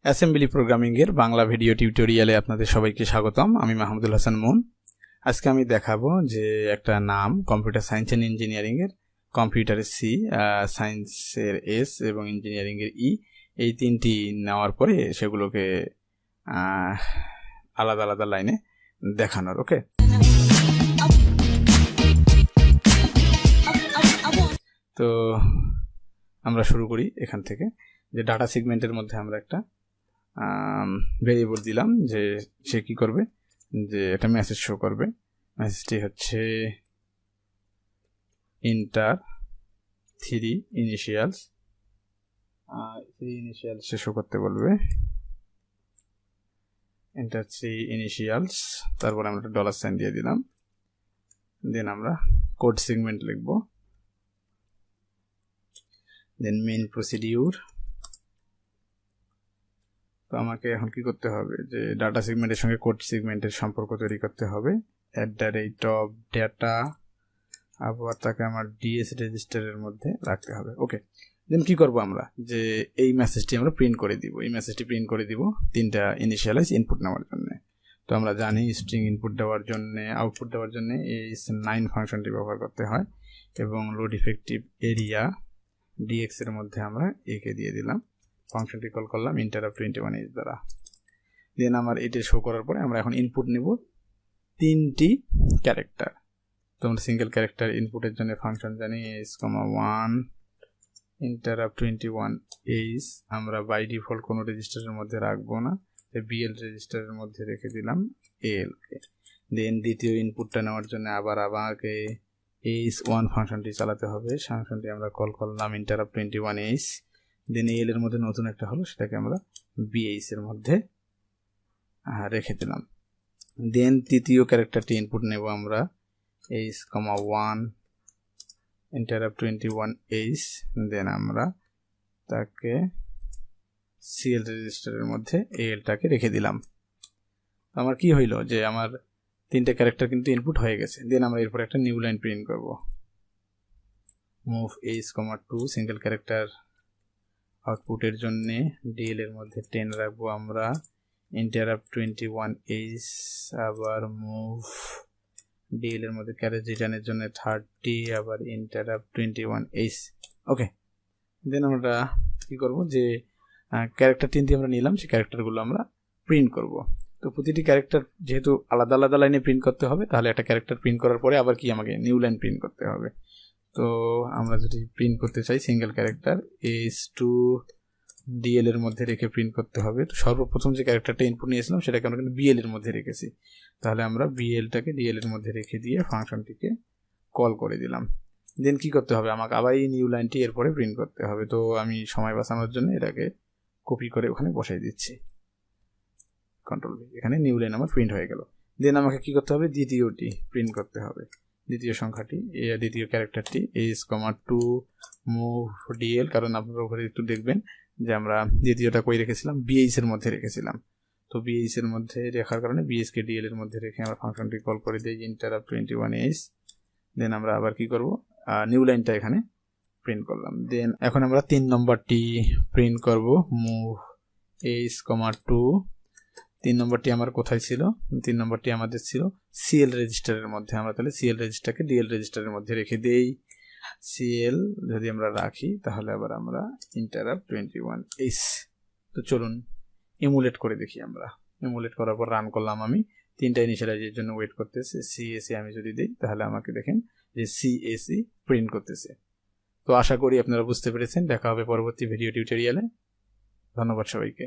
Assembly programming এর Bangla video টিউটোরিয়ালে আপনাদের সবাইকে স্বাগতম। আমি মাহমুদুল হাসান মুন। আজকে আমি দেখাবো যে একটা নাম কম্পিউটার সায়েন্স এন্ড ইঞ্জিনিয়ারিং এর, কম্পিউটারের সি, সায়েন্সের এস এবং ইঞ্জিনিয়ারিং এর ই, এই তিনটি নেওয়ার পরে সেগুলোকে আলাদা আলাদা লাইনে দেখানোর। ওকে, তো আমরা শুরু করি এখান থেকে। যে ডাটা সেগমেন্টের মধ্যে আমরা একটা ভেরিয়েবল দিলাম যে সে কি করবে, যে একটা মেসেজ শো করবে। মেসেজটি হচ্ছে ইন্টার 3 ইনিশিয়ালস, সে শো করতে বলবে ইন্টার 3 ইনিশিয়ালস, তারপর আমরা একটা ডলার সাইন দিয়ে দিলাম। দেন আমরা কোড সেগমেন্ট লিখব। Then main procedure. তো আমাকে এখন কি করতে হবে, যে ডাটা সেগমেন্টের সঙ্গে কোড সেগমেন্টের সম্পর্ক তৈরি করতে হবে। @data, আবার তাকে আমার ডিএস রেজিস্টারের মধ্যে রাখতে হবে। ওকে, দেন কি করব আমরা, যে এই মেসেজটি আমরা প্রিন্ট করে দিব। এই মেসেজটি প্রিন্ট করে দিব তিনটা ইনিশিয়ালাইজ ইনপুট নেওয়ার জন্য। তো আমরা জানি স্ট্রিং ইনপুট দেওয়ার জন্য, আউটপুট দেওয়ার জন্য এই 9 ফাংশনটি ব্যবহার করতে হয়। এবং লোড ইফেক্টিভ এরিয়া ডিএক্স এর মধ্যে আমরা একে দিয়ে দিলাম, ফাংশনটি কল করলাম ইন্টারাপ্ট 21h দ্বারা। দেন আমার এটা শো করার পরে আমরা এখন ইনপুট নেব 3টি ক্যারেক্টার। তো আমরা সিঙ্গেল ক্যারেক্টার ইনপুটের জন্য ফাংশন জানি s,1 ইন্টারাপ্ট 21h। আমরা বাই ডিফল্ট কোনো রেজিস্টারের মধ্যে রাখবো না, বিএল রেজিস্টারের মধ্যে রেখে দিলাম এল কে। দেন দ্বিতীয় ইনপুটটা নেওয়ার জন্য আবার আমাকে s1 ফাংশনটি চালাতে হবে। ফাংশনটি আমরা কল করলাম ইন্টারাপ্ট 21h। দেন এল এর মধ্যে নতুন একটা হলো, সেটাকে আমরা বিএইচ এর মধ্যে রেখে দিলাম। দেন তৃতীয় ক্যারেক্টারটি ইনপুট নেব আমরা s,1 ইন্টারাপ্ট 21h। দেন আমরা তাকে সিএল রেজিস্টারের মধ্যে এলটাকে রেখে দিলাম। আমার কি হইলো, যে আমার তিনটে ক্যারেক্টার কিন্তু ইনপুট হয়ে গেছে। দেন আমরা এরপর একটা নিউ লাইন প্রিন্ট করব। মুভ s,2 সিঙ্গেল ক্যারেক্টার আউটপুটের জন্য ডিএল এর মধ্যে 10 রাখবো আমরা, ইন্টারাপ্ট 21h। আবার মুভ ডিএল এর মধ্যে ক্যারেজ রিটার্নের জন্য 30, আবার ইন্টারাপ্ট 21h। ওকে, দেন আমরা কি করব, যে ক্যারেক্টার 3টি আমরা নিলাম, সেই ক্যারেক্টারগুলো আমরা প্রিন্ট করব। তো প্রতিটি ক্যারেক্টার যেহেতু আলাদা আলাদা লাইনে প্রিন্ট করতে হবে, তাহলে একটা ক্যারেক্টার প্রিন্ট করার পরে আবার কি আমাকে নিউ লাইন প্রিন্ট করতে হবে। তো আমরা যদি প্রিন্ট করতে চাই সিঙ্গেল ক্যারেক্টার s2 ডিএল এর মধ্যে রেখে প্রিন্ট করতে হবে। তো সর্বপ্রথম যে ক্যারেক্টারটা ইনপুট নিয়েছিলাম সেটাকে আমরা কিন্তু বিএল এর মধ্যে রেখেছি, তাহলে আমরা বিএলটাকে ডিএল এর মধ্যে রেখে দিয়ে ফাংশনটিকে কল করে দিলাম। দেন কি করতে হবে, আমাকে আবার এই নিউ লাইনটি এরপরে প্রিন্ট করতে হবে। তো আমি সময় বাঁচানোর জন্য এটাকে কপি করে ওখানে বসাই দিচ্ছি, কন্ট্রোল ভি। এখানে নিউ লাইন আমার প্রিন্ট হয়ে গেল। দেন আমাকে কি করতে হবে, দ্বিতীয়টি প্রিন্ট করতে হবে, দ্বিতীয় সংখ্যাটি, দ্বিতীয় ক্যারেক্টারটি s,2 মুভ ডিএল। কারণ আপনারা ওখানে একটু দেখবেন যে আমরা দ্বিতীয়টা কই রেখেছিলাম, বিএইচ এর মধ্যে রেখেছিলাম। তো বিএইচ এর মধ্যে রাখার কারণে বিএইচ কে ডিএল এর মধ্যে রেখে আমরা ফাংশনটি কল করে দিই ইন্টারাপ্ট 21h। দেন আমরা আবার কি করব, নিউ লাইনটা এখানে প্রিন্ট করলাম। দেন এখন আমরা 3 নম্বরটি প্রিন্ট করব, মুভ s,2। 3 নম্বরটি আমার কোথায় ছিল, 3 নম্বরটি আমাদের ছিল সিএল রেজিস্টারের মধ্যে। আমরা তাহলে সিএল রেজিস্টারকে ডিএল রেজিস্টারের মধ্যে রেখে দেই। সিএল যদি আমরা রাখি, তাহলে আবার আমরা ইন্টারাপ্ট 21h। তো চলুন ইমুলেট করে দেখি। আমরা ইমুলেট করার পর রান করলাম। আমি 3টা ইনিশিয়ালাইজের জন্য ওয়েট করতেছে। সিএসি আমি যদি দিই, তাহলে আমাকে দেখেন যে সিএসি প্রিন্ট করতেছে। তো আশা করি আপনারা বুঝতে পেরেছেন। দেখা হবে পরবর্তী ভিডিও টিউটোরিয়ালে। ধন্যবাদ সবাইকে।